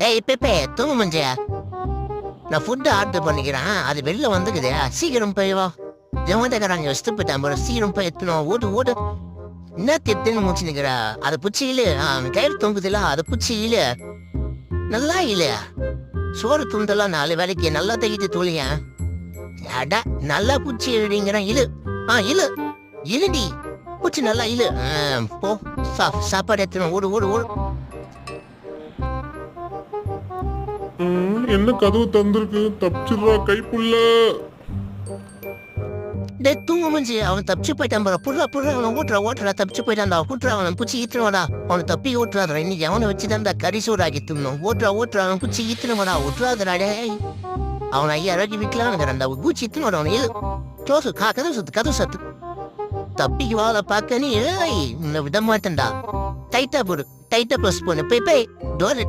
ஏய் பெப்பே தூங்கு மஞ்சா. நான் ஃபுட்டு ஆர்டர் பண்ணிக்கிறேன். அது வெளில வந்துக்குதே. சீக்கிரம் போய் வா. ஜமதகராங்க வச்சுட்டு போயிட்டான் போல. சீக்கிரம் போய் எத்தணும். ஓடு ஓடு. என்ன திட்டுன்னு முடிச்சு நிக்கிறா? அதை புச்சி இழு. கயிறு தொங்குதுல அதை புச்சி இழு. நல்லா இழு. சோறு துண்டெல்லாம் 4 வேலைக்கு நல்லா தைக்கிட்டு தோழியா. அடா நல்லா புச்சி இழுங்கிறேன். இழு. இழு இழுடி. பூச்சி நல்லா இழு. போ சாப்பாடு எடுத்துணும். ஓடு ஓடு ஓடு. என்ன கதவு தந்திருக்கு? தப்பிச்சிடுறா கைப்புள்ள. தூங்க முடிஞ்சு அவன் தப்பிச்சு போயிட்டான் பாரு. புடுறா புடுறா அவனை ஓட்டுறா தப்பிச்சு போயிட்டான்டா. கூட்டுறா அவனை பூச்சி ஈத்துருவாடா. அவனை தப்பி ஓட்டுறாதா. இன்னைக்கு அவனை வச்சுதான் கறி சோறு ஆக்கி தின்னும். ஓட்டுறா அவன் பூச்சி ஈத்துருவாடா. ஓட்டுறாதடா. அவன் 5000 வீட்டுலாங்கிறான்டா. பூச்சி ஈத்துனோட அவனை இழு. க்ளோஸ் கதவு சத்து. தப்பிக்கு வாழ பார்க்க நீ உன்னை விட மாட்டேன்டா. டைட்டா போடு. டைட்டா ப்ளஸ் பண்ணு. போய் டோர்